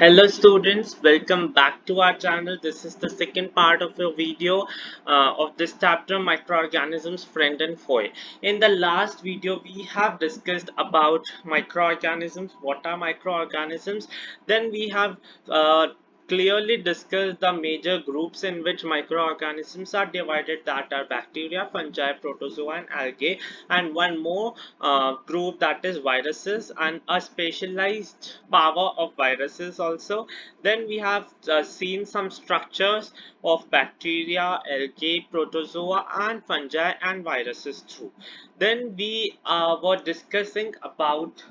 Hello students, welcome back to our channel. This is the second part of a video of this chapter, microorganisms friend and foe. In the last video we have discussed about microorganisms. What are microorganisms? Then we have clearly discussed the major groups in which microorganisms are divided, that are bacteria, fungi, protozoa and algae, and one more group, that is viruses, and a specialized power of viruses also. Then we have seen some structures of bacteria, algae, protozoa and fungi and viruses too. Then we were discussing about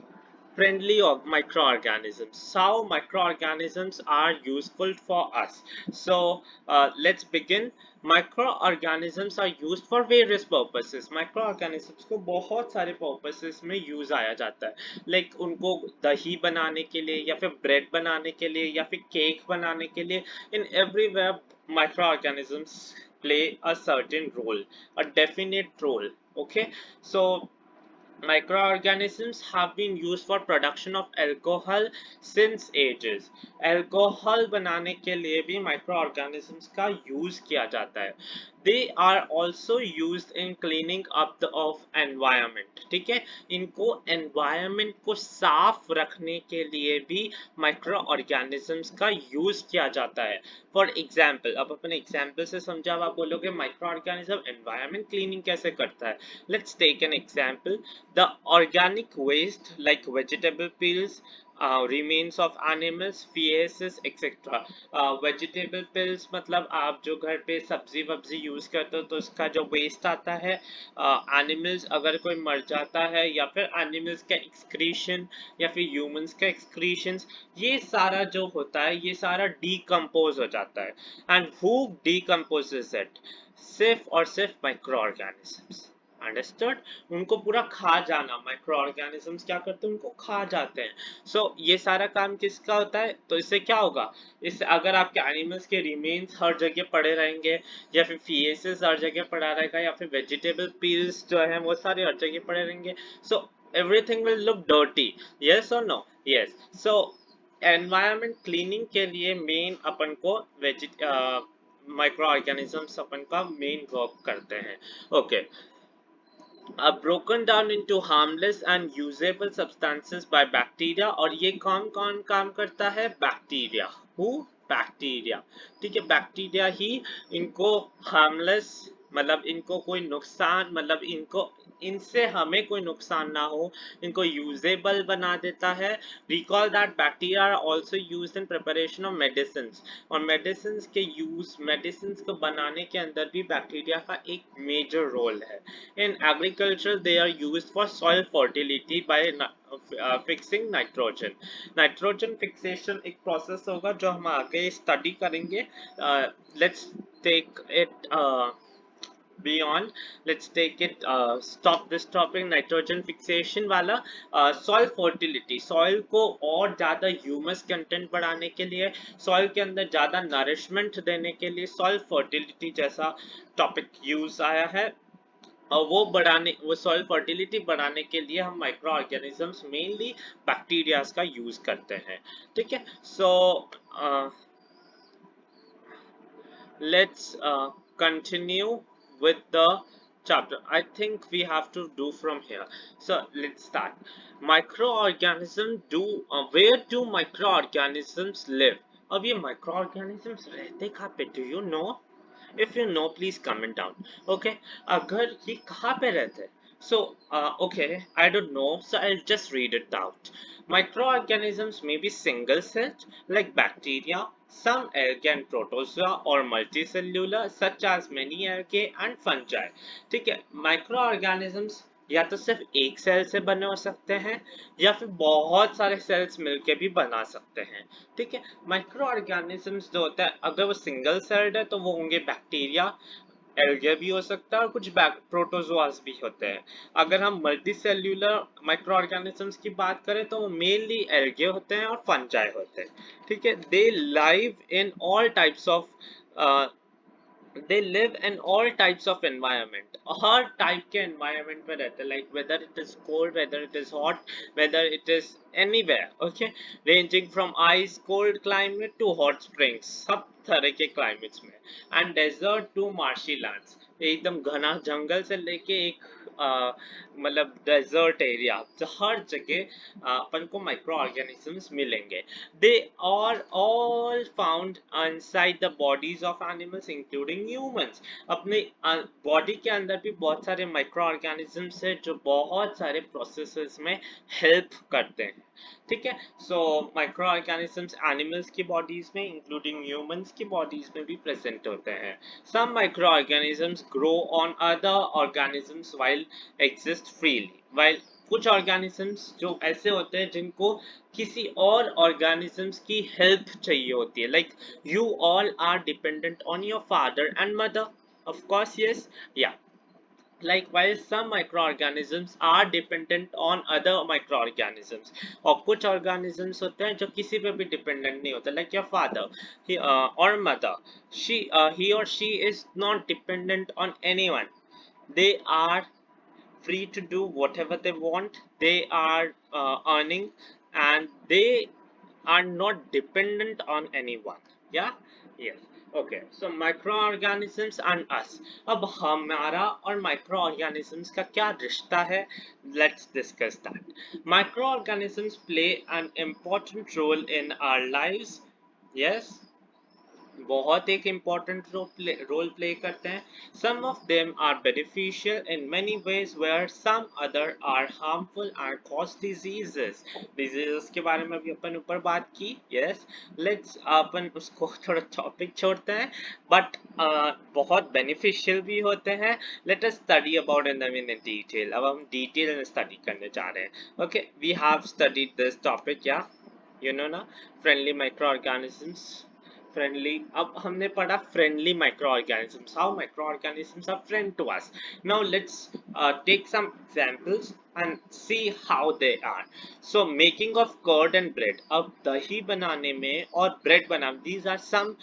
friendly or microorganisms, how microorganisms are useful for us. So let's begin. Microorganisms are used for various purposes. Microorganisms को बहुत सारे purposes में use आया जाता है, like उनको दही बनाने के लिए या फिर bread बनाने के लिए या फिर cake बनाने के लिए. In everywhere microorganisms play a certain role, a definite role. Okay, so microorganisms have been used for production of alcohol since ages. Alcohol बनाने के लिए भी microorganisms का use किया जाता है. They are also used in cleaning up the of environment. ठीक है, इनको environment को साफ रखने के लिए भी microorganisms का use किया जाता है. For example, अब अपने example से समझा, आप बोलोगे microorganism environment cleaning कैसे करता है. Let's take an example. The organic waste like vegetable peels, remains of animals, feces, etc. Vegetable peels मतलब आप जो घर पे सब्जी वब्जी यूज करते हो तो उसका जो वेस्ट आता है, एनिमल्स अगर कोई मर जाता है, या फिर एनिमल्स का एक्सक्रीशन या फिर ह्यूमंस का एक्सक्रीशन, ये सारा जो होता है ये सारा डीकम्पोज हो जाता है. And who decomposes it? सिर्फ और सिर्फ माइक्रो ऑर्गेनिजम्स. अंडरस्टूड? उनको पूरा खा जाना. माइक्रो ऑर्गेनिजम्स क्या करते हैं? उनको खा जाते हैं. सो ये सारा काम किसका होता है? तो इससे क्या होगा? इससे अगर आपके एनिमल्स के रिमेन्स हर जगह पड़े रहेंगे, या फिर फीसेस हर जगह पड़ा रहेगा, या फिर वेजिटेबल पील्स जो है वो सारे हर जगह पड़े रहेंगे, सो everything will look dirty. Yes or no? Yes. So environment cleaning के लिए मेन अपन को माइक्रो ऑर्गेनिजम्स अपन का मेन वर्क करते हैं. Okay, are broken down into harmless and usable substances by bacteria. और ये कौन कौन काम करता है? बैक्टीरिया. हु? बैक्टीरिया. ठीक है, बैक्टीरिया ही इनको harmless मतलब इनको कोई नुकसान, मतलब इनको इनसे हमें कोई नुकसान ना हो, इनको यूजेबल बना देता है. Recall that bacteria are also used in preparation of medicines. और मेडिसिन्स के यूज, मेडिसिन्स को बनाने के अंदर भी बैक्टीरिया का एक मेजर रोल है. In agriculture, they are used for soil fertility by fixing nitrogen. Nitrogen fixation एक process होगा जो हम आगे study करेंगे. Let's take it beyond. Let's take it stop this topic. Nitrogen fixation वाला soil fertility, soil को और ज़्यादा ह्यूमस कंटेंट बढ़ाने के लिए, soil के अंदर ज़्यादा nourishment देने के लिए soil fertility जैसा topic यूज आया है. और वो सॉइल फर्टिलिटी बढ़ाने के लिए हम माइक्रो ऑर्गेनिजम्स मेनली बैक्टीरियाज का यूज करते हैं. ठीक है, सो let's continue with the chapter. I think we have to do from here. So let's start. Microorganisms do where do microorganisms live? अब ये microorganisms रहते कहाँ पे? Do you know? If you know, please comment down. Okay, अगर ये कहाँ पे रहते हैं? So, okay, I don't know, so I'll just read it out. Microorganisms may be single-celled, like bacteria, some algae and protozoa, or multicellular, such as many algae and fungi. ठीक है, microorganisms या तो सिर्फ एक सेल से बने हो सकते हैं, या फिर बहुत सारे सेल्स मिलके भी बना सकते हैं. ठीक है, माइक्रो ऑर्गेनिजम्स जो होता है, अगर वो सिंगल सेल्ड है तो वो होंगे बैक्टीरिया, एल्गे भी हो सकता है, और कुछ प्रोटोजोआस भी होते हैं. अगर हम मल्टी सेल्यूलर माइक्रो ऑर्गेनिजम्स की बात करें तो वो मेनली एल्गे होते हैं और फंजाई होते हैं. ठीक है, they live in all types of they live in all types of environment, हर type के environment में रहते हैं, like whether it is cold, whether it is hot, whether it is anywhere, okay, ranging from ice cold climate to hot springs, सब तरह के climates में, and desert to marshy lands, एकदम घना जंगल से लेके एक मतलब डेजर्ट एरिया, हर जगह अपन को माइक्रो ऑर्गेनिजम्स मिलेंगे. They are all found inside the bodies of animals including humans. अपने बॉडी के अंदर भी बहुत सारे माइक्रो ऑर्गेनिजम्स है जो बहुत सारे प्रोसेसेस में हेल्प करते हैं. ठीक है, सो माइक्रो ऑर्गेनिजम्स एनिमल्स की बॉडीज में इंक्लूडिंग ह्यूमंस की बॉडीज में भी प्रेजेंट होते हैं. Some microorganisms grow on other organisms while exist freely, while कुछ organisms जो ऐसे होते हैं जिनको किसी और organisms की help चाहिए होती है, like you all are dependent on your father and mother, of course, yes, yeah, like while some microorganisms are dependent on other microorganisms, और कुछ organisms होते हैं जो किसी पे भी dependent नहीं होते, like your father or mother, he or she is not dependent on anyone. They are free to do whatever they want. They are earning and they are not dependent on anyone. Yeah, yes, okay, so microorganisms and us. अब हमारा और microorganisms का क्या रिश्ता है? Let's discuss that. Microorganisms play an important role in our lives. Yes, बहुत एक important role play करते हैं. Some of them are beneficial in many ways, where some other are harmful and cause diseases. Diseases के बारे में भी अपन ऊपर बात की. Yes, let's अपन उसको थोड़ा topic छोड़ते हैं, but बहुत beneficial भी होते हैं. Let us study about them in detail. अब हम detail में study करने जा रहे हैं. Okay, we have studied this topic, yeah, you know ना, friendly microorganisms. Friendly, अब हमने पढ़ा friendly microorganisms, how microorganisms are friend to us. Now let's take some examples and see how they are. So making of curd and bread, अब दही बनाने में और bread बनाने, these are some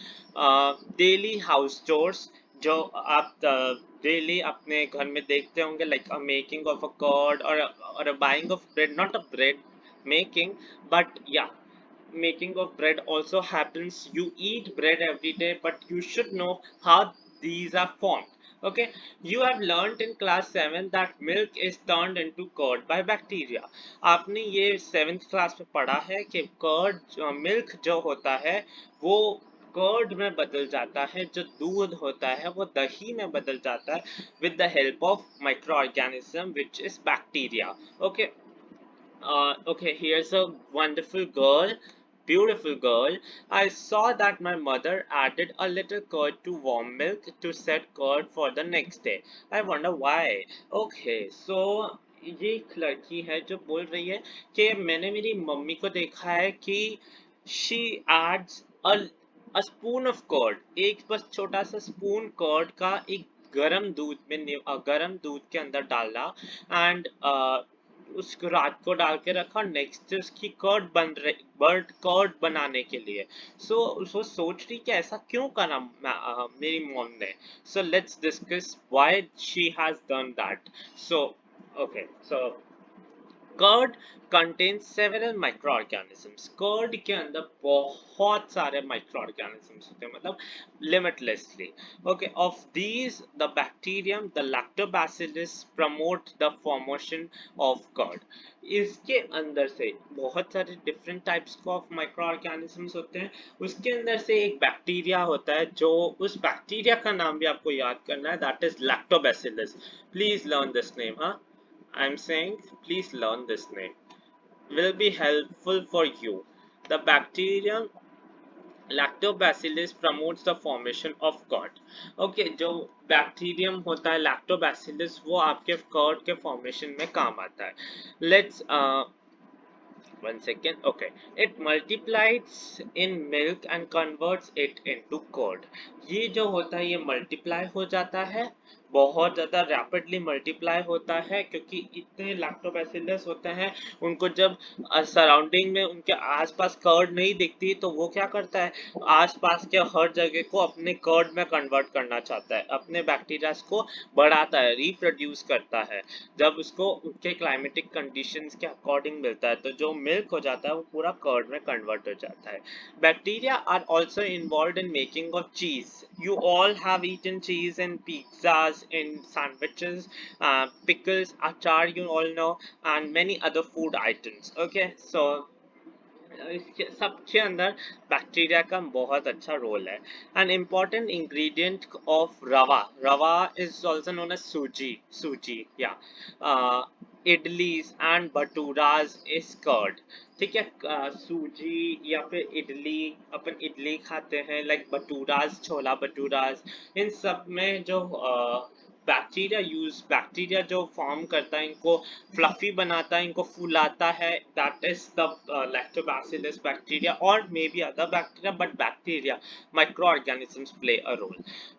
daily house chores जो आप daily अपने घर में देखते होंगे, like a making of a curd or a buying of bread, not a bread making, but yeah, making of bread also happens. You eat bread every day, but you should know how these are formed. Okay, you have learned in class 7 that milk is turned into curd by bacteria. आपने ये 7th class में पढ़ा है कि curd milk जो होता है वो कर्ड में बदल जाता है, जो दूध होता है वो दही में बदल जाता है with the help of microorganism which is bacteria. Okay, okay, here's a wonderful girl, beautiful girl. I saw that my mother added a little curd to warm milk to set curd for the next day. I wonder why. Okay, so ये एक लड़की है जो बोल रही है कि मैंने मेरी मम्मी को देखा है कि she adds a spoon of curd, एक बस छोटा सा स्पून कर्ड का एक गरम दूध में गरम दूध के अंदर डाला एंड उसको रात को डाल के रखा, नेक्स्ट उसकी कर्ड बन रही, बर्ड कर्ड बनाने के लिए. सो उसको सोच रही कि ऐसा क्यों करा मेरी मॉम ने. So let's discuss why she has done that. So okay, so curd contains several microorganisms. Curd के अंदर बहुत सारे microorganisms होते हैं, मतलब limitlessly. Okay, of these the bacterium, the lactobacillus promote the formation of curd. इसके अंदर से बहुत सारे different types of microorganisms होते हैं. उसके अंदर से एक बैक्टीरिया होता है, जो उस बैक्टीरिया का नाम भी आपको याद करना है, that is lactobacillus. Please learn this name, huh? I'm saying please learn this name, will be helpful for you. The bacterium lactobacillus promotes the formation of curd. Okay, जो बैक्टीरियम होता है lactobacillus वो आपके कर्ड के formation में काम आता है. Let's 1 second. Okay, it multiplies in milk and converts it into curd. ये जो होता है ये multiply हो जाता है बहुत ज़्यादा रैपिडली मल्टीप्लाई होता है, क्योंकि इतने लैक्टोबैसिलस होते हैं। उनको जब सराउंडिंग में उनके आसपास कर्ड नहीं दिखती तो वो क्या करता है, आसपास के हर जगह को अपने कर्ड में कन्वर्ट करना चाहता है, अपने बैक्टीरिया को बढ़ाता है, रिप्रोड्यूस करता है। जब उसको उनके क्लाइमेटिक कंडीशंस के अकॉर्डिंग मिलता है तो जो मिल्क हो जाता है वो पूरा कर्ड में कन्वर्ट हो जाता है। Bacteria are also involve in making of cheese. You all have eaten cheese in pizzas, in sandwiches, pickles, achar, you all know, and many other food items. Okay, so इसके सबके अंदर bacteria का बहुत अच्छा role है। An important ingredient of रवा, रवा is also known as सूजी, सूजी या इडलीज एंड भटूराज इज कर्ड। ठीक है, सूजी या फिर इडली, अपन इडली खाते हैं, लाइक भटूराज, छोला भटूराज, इन सब में जो बैक्टीरिया जो फॉर्म करता है, इनको फ्लफी बनाता है, इनको फुलाता है, that is the lactobacillus bacteria, or maybe other bacteria, but bacteria, microorganisms play a role.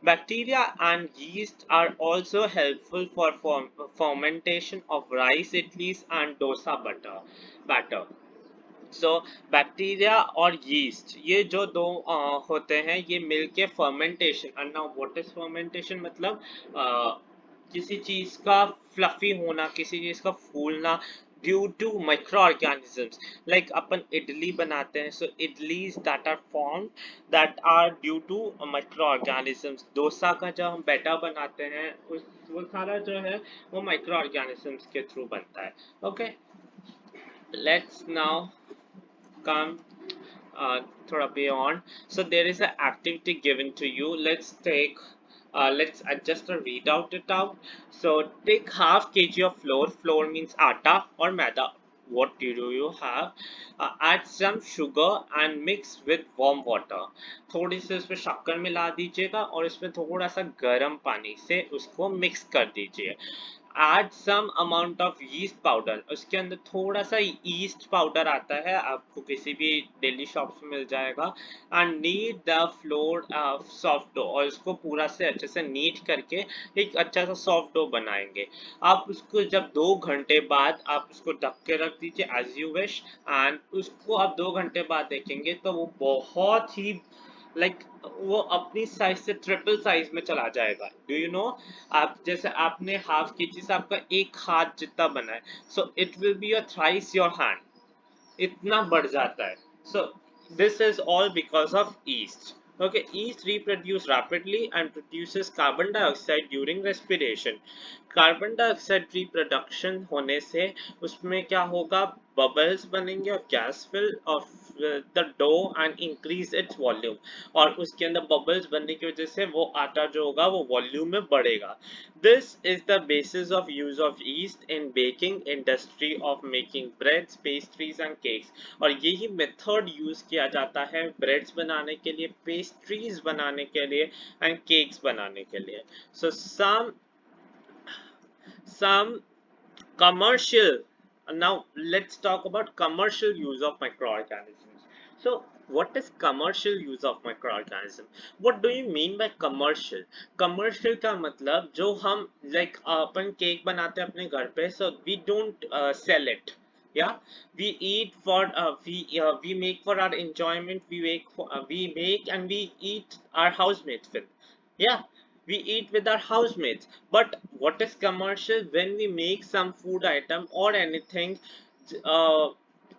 Bacteria and yeast are also helpful for fermentation of rice idlis and dosa batter. So bacteria और yeast, ये जो दो होते हैं, ये मिलके fermentation, and now what is fermentation, मतलब किसी चीज का फ्लफी होना, किसी चीज का फूलना due to microorganisms. Like अपन इडली बनाते हैं, so idlis that are form, that are due to microorganisms. Dosa का जब हम बैटर बनाते हैं, उस वो सारा जो है वो माइक्रो ऑर्गेनिजम्स के थ्रू बनता है। Okay, let's now come thoda beyond. So there is an activity given to you. Let's adjust or read out it out. So take half kg of flour. Flour means atta or maida. What do you have? Add some sugar and mix with warm water. थोड़ी सी उसमें शक्कर मिला दीजिएगा और इसमें थोड़ा सा गर्म पानी से उसको मिक्स कर दीजिए। Add some amount of yeast powder, उसके अंदर थोड़ा सा यीस्ट पाउडर आता है, आपको किसी भी डेली शॉप्स में मिल जाएगा। And knead the flour soft dough, और इसको पूरा से अच्छे से नीट करके एक अच्छा सा सॉफ्ट डो बनाएंगे। आप उसको जब 2 घंटे बाद आप उसको ढक के रख दीजिए एज यू विश, एंड उसको आप 2 घंटे बाद देखेंगे तो वो बहुत ही लाइक वो अपनी साइज से ट्रिपल साइज में चला जाएगा। डू यू नो, आप जैसे आपने हाफ केजी से आपका एक हाथ जितना बना है, so it will be your thrice your hand, इतना बढ़ जाता है। So this is all because of east. Okay, yeast reproduce rapidly and produces carbon dioxide during respiration. Carbon dioxide reproduction होने से उसमें क्या होगा, बबल्स बनेंगे और gas will of the dough and increase its volume, और उसके अंदर बबल्स बनने की वजह से वो आटा जो होगा वो वॉल्यूम में बढ़ेगा। This is the basis of use of east in baking industry of making breads, pastries and cakes, और यही मेथड यूज किया जाता है ब्रेड्स बनाने के लिए, पेस्ट्रीज बनाने के लिए एंड केक्स बनाने के लिए। सो some commercial, now let's talk about commercial use of microorganisms. So what is commercial use of microorganism? What do you mean by commercial? Commercial का मतलब जो हम like अपन केक बनाते हैं अपने घर पे, so we don't sell it. Yeah, we eat for we make for our enjoyment, we make and we eat our housemates with. Yeah, we eat with our housemates. But what is commercial? When we make some food item or anything uh,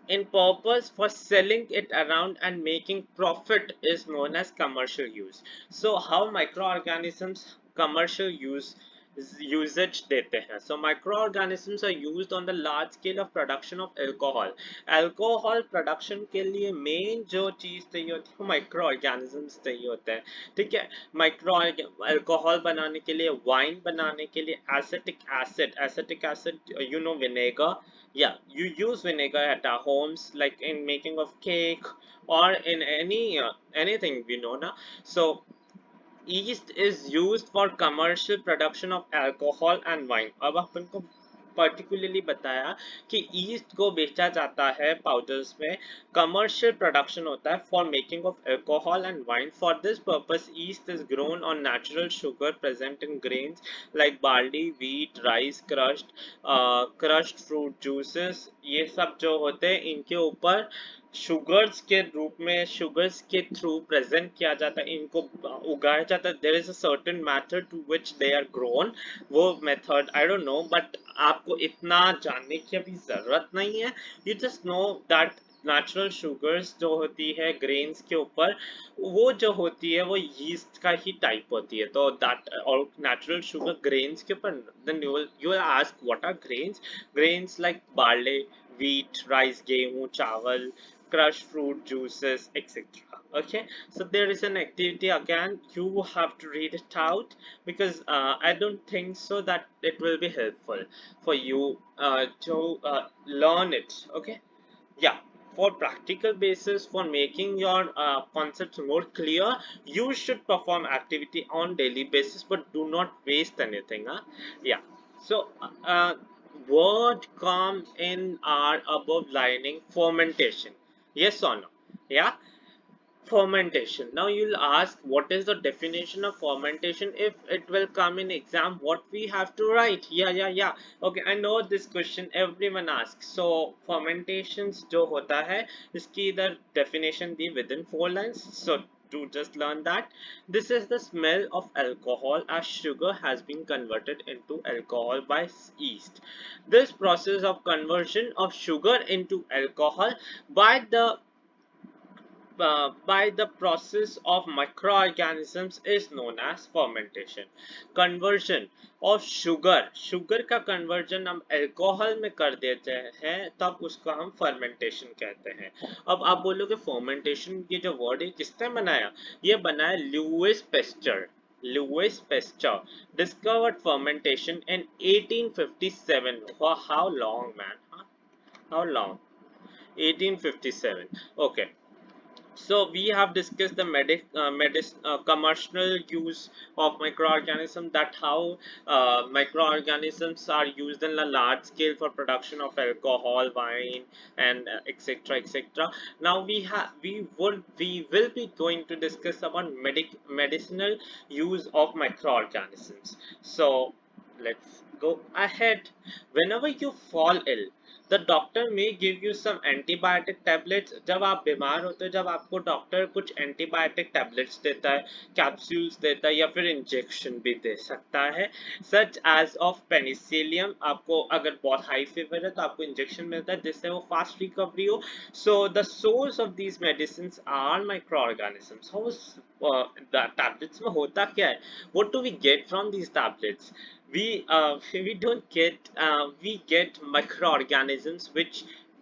in purpose for selling it around and making profit is known as commercial use. So how microorganisms commercial usage देते हैं? So microorganisms are used on the large scale of production of alcohol. Alcohol production के लिए main जो चीज चाहिए होती है microorganisms चाहिए होते हैं। ठीक है, माइक्रो अल्कोहल बनाने के लिए, वाइन बनाने के लिए acetic acid, you know, vinegar. Yeah, you use vinegar at our homes, like in making of cake or in anything we know na. So yeast is used for commercial production of alcohol and wine. अब अपन को particularly बताया कि east को बेचा जाता है powders में, commercial production होता है for making of alcohol and wine. For this purpose east is grown on natural sugar present in grains like barley, wheat, rice, crushed fruit juices. ये सब जो होते हैं इनके ऊपर शुगर्स के रूप में, शुगर्स के थ्रू प्रेजेंट किया जाता है, इनको उगाया जाता है. There is a certain method to which they are grown. वो method I don't know, but आपको इतना जानने की अभी जरूरत नहीं है. You just know that natural sugars जो होती है ग्रेन्स के ऊपर, वो जो होती है वो यीस्ट का ही टाइप होती है. तो दैट और नेचुरल शुगर ग्रेन्स के ऊपर, then you will ask what are grains. Grains like barley, wheat, rice, गेहूं, चावल, crushed fruit juices, etc. Okay, so there is an activity again. You have to read it out because I don't think so that it will be helpful for you to learn it. Okay, yeah. For practical basis, for making your concepts more clear, you should perform activity on daily basis, but do not waste anything. Huh? Yeah. So word come in our above lining fermentation. Yes or no? Yeah. Fermentation. Now you'll ask what is the definition of fermentation. If it will come in exam, what we have to write? Yeah. Okay, I know this question everyone asks. So fermentations जो होता है इसकी इधर definition the within 4 lines. So to just learn that this is the smell of alcohol as sugar has been converted into alcohol by yeast. This process of conversion of sugar into alcohol by the process of microorganisms is known as fermentation. Conversion of sugar का conversion हम alcohol में कर देते हैं तब उसको हम fermentation कहते हैं. अब आप बोलोगे fermentation ये जो word है किसने बनाया? ये बनाया Louis Pasteur. Louis Pasteur discovered fermentation in 1857. Wow, how long, man? Huh? How long? 1857. Okay. So we have discussed the commercial use of microorganisms, that how microorganisms are used in a large scale for production of alcohol, wine, and etc. Now we will be going to discuss about medicinal use of microorganisms. So let's go ahead. Whenever you fall ill, the doctor may give you some antibiotic tablets. जब आप बीमार होते हो, जब आपको doctor कुछ antibiotic tablets देता है, कैप्सूल्स देता है या फिर इंजेक्शन भी दे सकता है, सच एज ऑफ पेनिसिलियम. आपको अगर बहुत हाई फीवर है तो आपको इंजेक्शन मिलता है जिससे वो फास्ट रिकवरी हो. So the source of these medicine are microorganisms. Tablets में होता क्या है? What do we get from these tablets? We don't get we get microorganisms which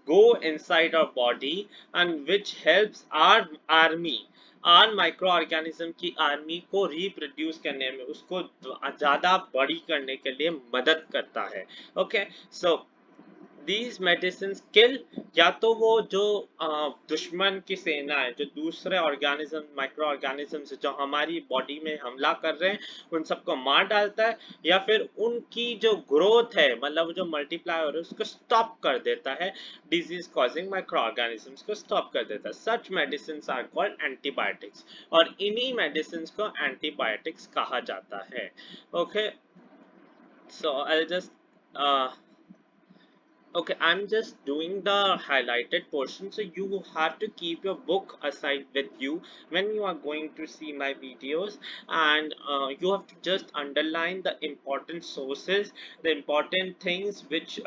go inside our body and which helps our army, our microorganism की army को reproduce करने में, उसको ज़्यादा बड़ी करने के लिए मदद करता है. Okay, so these medicines kill, या तो वो जो दुश्मन की सेना है, जो दूसरे ऑर्गेनिज्म, माइक्रो ऑर्गेनिजम्स जो हमारी बॉडी में हमला कर रहे हैं उन सबको मार डालता है, या फिर उनकी जो ग्रोथ है, मतलब जो मल्टीप्लाई हो रहा है उसको स्टॉप कर देता है, डिजीज कॉजिंग माइक्रो ऑर्गेनिजम्स को स्टॉप कर देता है. सच मेडिसिन आर कॉल्ड एंटीबायोटिक्स, और इन्हीं मेडिसिन को एंटीबायोटिक्स कहा जाता है. Okay, so I just okay, I'm just doing the highlighted portion, so you have to keep your book aside with you when you are going to see my videos, and you have to just underline the important sources, the important things which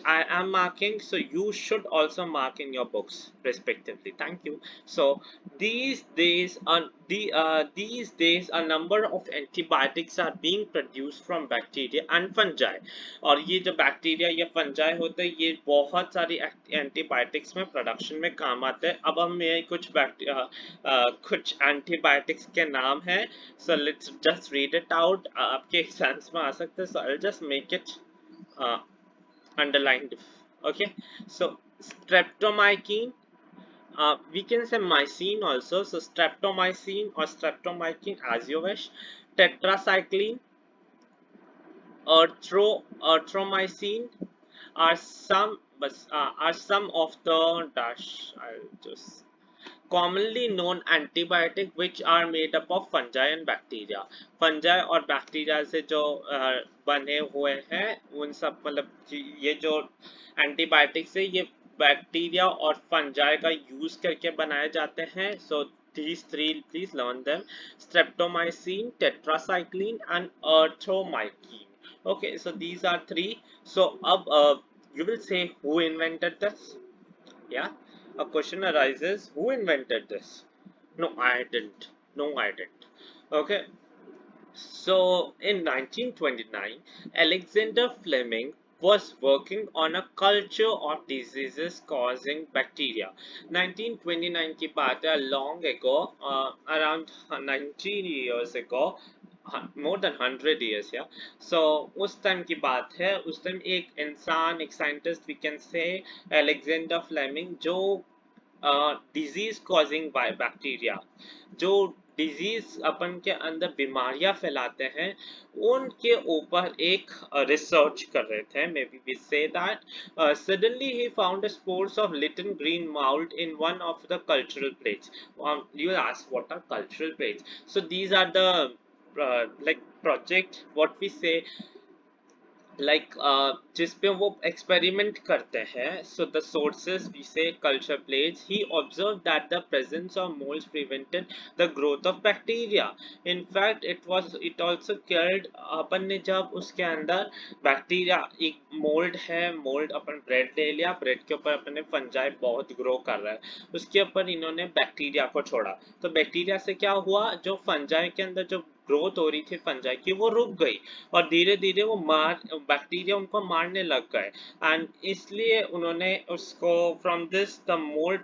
I am marking, so you should also mark in your books respectively. Thank you. So these days a number of antibiotics are being produced from bacteria and fungi. और ये जो bacteria या fungi होते हैं ये बहुत सारी antibiotics में प्रोडक्शन में काम आते हैं. अब हम ये कुछ एंटीबायोटिक्स के नाम हैं. So let's just read it out. आपके एग्जाम्स में आ सकते हैं. So I just make it underlined. Okay, so streptomycin, we can say mycin also, so streptomycin or streptomycin as you wish. Tetracycline, Erythromycin are some of the dash. I'll just commonly known antibiotic which are made up of fungi and bacteria. Fungi और bacteria से जो बने हुए हैं उन सब मतलब ये जो एंटीबायोटिक्स है ये बैक्टीरिया और फंजाई का यूज करके बनाए जाते हैं. सो these three please learn them: streptomycin, tetracycline and erythromycin. Okay, so these are three. So अब you will say who invented this. Yeah, a question arises: who invented this? No, I didn't. No, I didn't. Okay, so in 1929, Alexander Fleming was working on a culture of diseases causing bacteria. 1929 की बात है, long ago, around 19 years ago, more than 100 years, yeah. So उस time की बात है, उस time एक इंसान, एक scientist, we can say Alexander Fleming, जो डिजीज कॉजिंग बाय बैक्टीरिया, जो डिजीज अपन के अंदर बीमारियां फैलाते हैं, उनके ऊपर एक रिसर्च कर रहे थे. Maybe we say that suddenly he found spores of little green mould in one of the cultural plates. You ask what are cultural plates? So these are the like project what we say like जिस पे वो experiment करते हैं. So the sources we say culture plates. He observe that the presence of molds prevented the growth of bacteria. In fact it also cared. अपन ने जब उसके अंदर बैक्टीरिया, एक मोल्ड है, मोल्ड अपन ब्रेड ले लिया, ब्रेड के ऊपर अपन ने फंजाई बहुत ग्रो कर रहा है, उसके ऊपर इन्होंने बैक्टीरिया को छोड़ा. तो बैक्टीरिया से क्या हुआ, जो फंजाई के अंदर जो ग्रोथ हो रही थी फंजाई की वो रुक गई और धीरे धीरे वो बैक्टीरिया उनको मारने लग गए. एंड इसलिए उन्होंने उसको from this the mould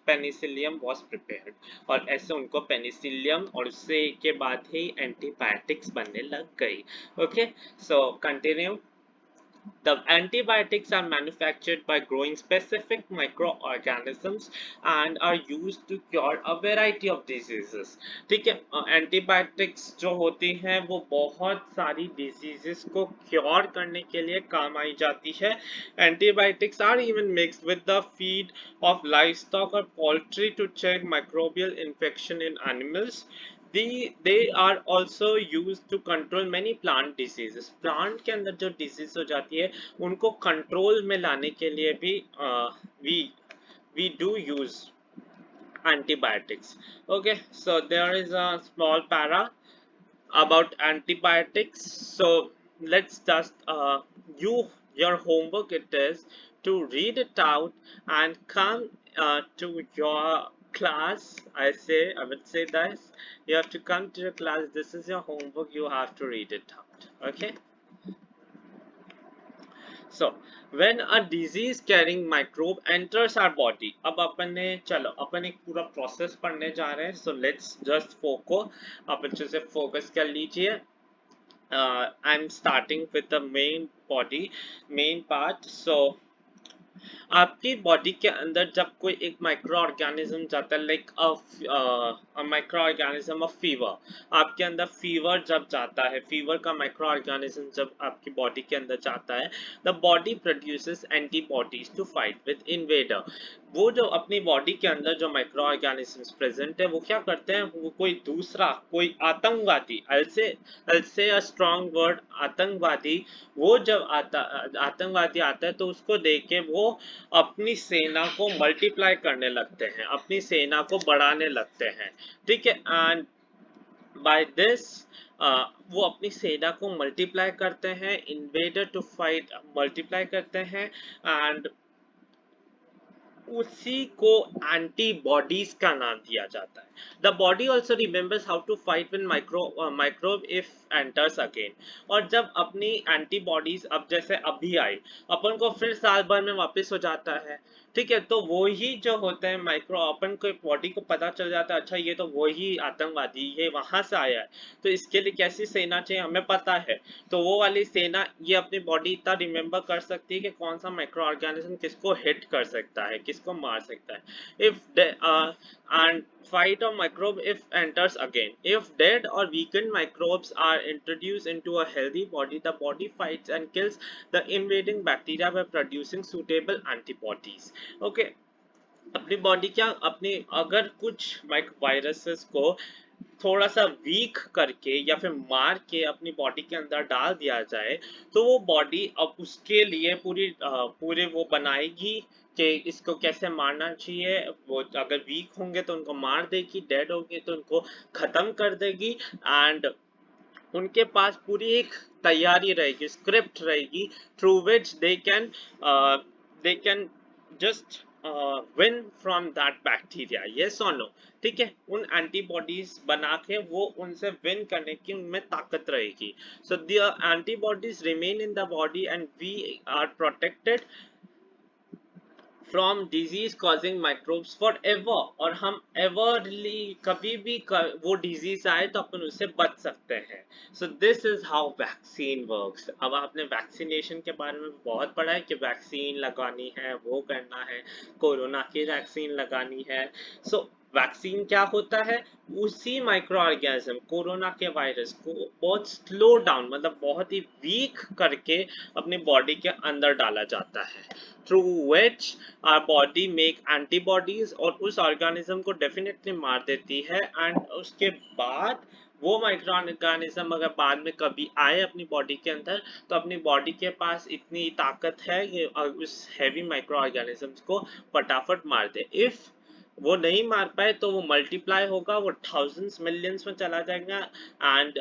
Penicillium was prepared. और ऐसे उनको पेनिसिलियम और उससे के बाद ही एंटीबायोटिक्स बनने लग गई. Okay, so continue. The antibiotics are manufactured by growing specific microorganisms and are used to cure a variety of diseases. ठीक है, एंटीबायोटिक्स जो होती हैं वो बहुत सारी diseases को cure करने के लिए काम आई जाती है. Antibiotics are even mixed with the feed of livestock or poultry to check microbial infection in animals. They are also used to control many plant diseases. Plant के अंदर जो disease हो जाती है उनको control में लाने के लिए भी we do use antibiotics. Okay, so there is a small para about antibiotics. So let's just your homework it is to read it out and come to your class. I would say this: you have to come to your class. This is your homework, you have to read it out. Okay, so when a disease carrying microbe enters our body, अब अपन ने चलो अपन एक पूरा process पढ़ने जा रहे हैं. So let's just focus, आप अच्छे से फोकस कर लीजिए. I'm starting with the main part. So आपकी बॉडी के अंदर जब कोई एक माइक्रो ऑर्गेनिज्म जाता है, like micro organism of fever, आपके अंदर फीवर जब जाता है, फीवर का माइक्रो ऑर्गेनिज्म जब आपकी बॉडी के अंदर जाता है, the body produces antibodies to fight with invader. वो जो अपनी बॉडी के अंदर जो माइक्रो ऑर्गेनिजम्स प्रेजेंट है वो क्या करते हैं, वो कोई दूसरा कोई आतंकवादी, I'll say a strong word, आतंकवादी, वो जब आतंकवादी आता है तो उसको देख के वो अपनी सेना को मल्टीप्लाई करने लगते हैं, अपनी सेना को बढ़ाने लगते हैं. ठीक है, एंड बाय दिस वो अपनी सेना को मल्टीप्लाई करते हैं, इन्वेडर टू फाइट मल्टीप्लाई करते हैं, एंड उसी को एंटीबॉडीज का नाम दिया जाता है. The body also remembers how to fight with microbe if enters again. और जब अपनी एंटीबॉडीज अब जैसे अभी आई, अपन को फिर साल भर में वापस हो जाता है. ठीक है, तो वो ही जो होते हैं माइक्रो, अपन को बॉडी को पता चल जाता है अच्छा ये तो वही आतंकवादी ये वहां से आया है, तो इसके लिए कैसी सेना चाहिए हमें पता है. तो वो वाली सेना ये अपनी बॉडी इतना रिमेम्बर कर सकती है कि कौन सा माइक्रो ऑर्गेनिज्म किसको हिट कर सकता है, इसको मार सकता है। And fight of microbe if enters again. If dead or weakened microbes are introduced into a healthy body, the body fights and kills the invading bacteria by producing suitable antibodies. Okay, अपनी body क्या अपने अगर कुछ viruses को थोड़ा सा week करके या फिर मार के अपनी बॉडी के अंदर डाल दिया जाए तो वो बॉडी अब उसके लिए पूरे वो बनाएगी कि इसको कैसे मारना चाहिए। वो अगर वीक होंगे तो उनको मार देगी, डेड होंगे तो उनको खत्म कर देगी। एंड उनके पास पूरी एक तैयारी रहेगी, स्क्रिप्ट रहेगी, through which they can just win from that bacteria, yes और नो। ठीक है, उन एंटीबॉडीज बना के वो उनसे विन करने की उनमें ताकत रहेगी। So the antibodies remain in the body and we are protected from disease causing microbes for ever. और हम एवरली कभी भी वो डिजीज आए तो अपन उससे बच सकते हैं। So this is how vaccine works. अब आपने वैक्सीनेशन के बारे में बहुत पढ़ा है कि वैक्सीन लगानी है, वो करना है, कोरोना की वैक्सीन लगानी है। सो वैक्सीन क्या होता है, उसी माइक्रो ऑर्गेनिज्म कोरोना के वायरस को बहुत स्लो डाउन मतलब बहुत ही वीक करके अपनी बॉडी के अंदर डाला जाता है, through which our body make antibodies और उस ऑर्गेनिज्म को डेफिनेटली मार देती है। एंड उसके बाद वो माइक्रो ऑर्गेनिज्म अगर बाद में कभी आए अपनी बॉडी के अंदर तो अपनी बॉडी के पास इतनी ताकत है कि उस हैवी माइक्रो ऑर्गेनिजम्स को फटाफट मार दे। इफ वो नहीं मार पाए तो वो मल्टीप्लाई होगा, वो थाउजेंड्स मिलियंस में चला जाएगा and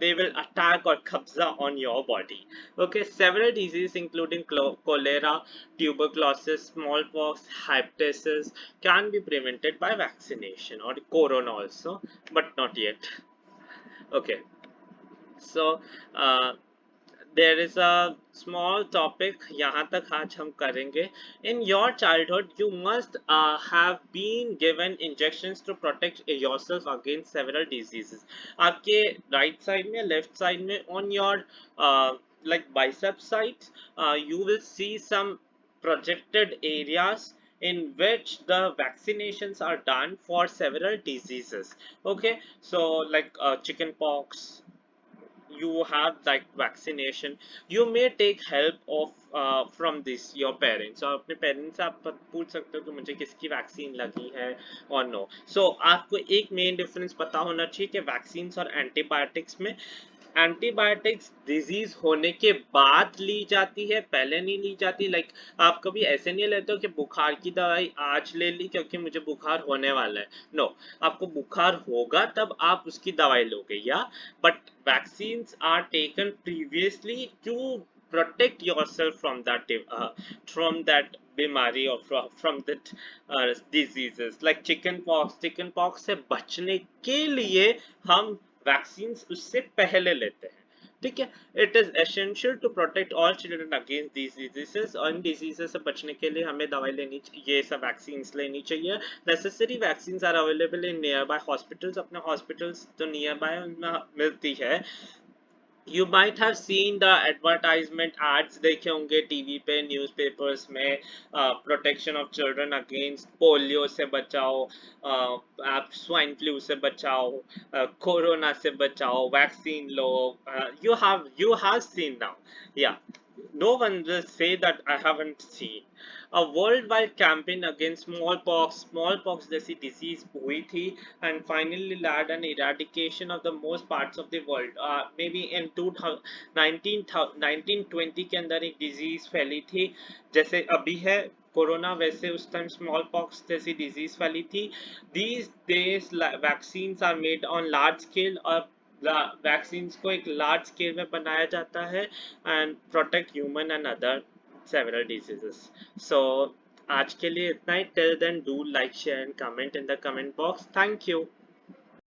they will attack or kabza on your body. Okay, several diseases including cholera, tuberculosis, smallpox, hepatitis can be prevented by vaccination, or corona also, but not yet. Okay, so there is a small topic यहाँ तक आज हम करेंगे। In your childhood, you must have been given injections to protect yourself against several diseases. आपके right side में, left side में, on your like bicep sides, you will see some projected areas in which the vaccinations are done for several diseases. Okay, so like chicken pox, you have like vaccination. You may take help of from this your parents, और अपने parents से आप पूछ सकते हो कि मुझे किसकी वैक्सीन लगी है और नो। सो आपको एक मेन डिफरेंस पता होना चाहिए कि वैक्सीन और एंटीबायोटिक्स में, एंटीबायोटिक्स डिजीज होने के बाद ली जाती है, पहले नहीं ली जाती। लाइक आप कभी ऐसे नहीं लेते हो कि बुखार की दवाई आज ले ली क्योंकि मुझे बुखार होने वाला है, नो। आपको बुखार होगा तब आप उसकी दवाई लोगे, या but vaccines are taken previously to protect yourself from that बीमारी or from that diseases like chicken pox से बचने के लिए हम vaccines उससे पहले लेते हैं। ठीक है, it is essential to protect all children against these diseases. और इन डिजीजेस से बचने के लिए हमें दवाई लेनी चाहिए, ये सब वैक्सीन लेनी चाहिए। Necessary vaccine are available in nearby hospitals. अपने हॉस्पिटल्स जो नियर बाय उनमें मिलती है। You might have seen the advertisement ads देखे होंगे टीवी पे, न्यूज़पेपर्स में, protection of children against polio से बचाओ, आप स्वाइन फ्लू से बचाओ, कोरोना से बचाओ, vaccine low. You have seen now, yeah. No one will say that I haven't seen. A worldwide campaign against smallpox जैसी disease हुई थी and finally led an eradication of the most parts of the world. Maybe in 1920 के अंदर एक disease फैली थी जैसे अभी है कोरोना, वैसे उस टाइम स्मॉल पॉक्स जैसी डिजीज फैली थी। These days vaccines are made on large scale, और वैक्सीन्स को एक लार्ज स्केल में बनाया जाता है and protect human and other several diseases. So आज के लिए इतना ही। Till then do like share and comment in the comment box. Thank you.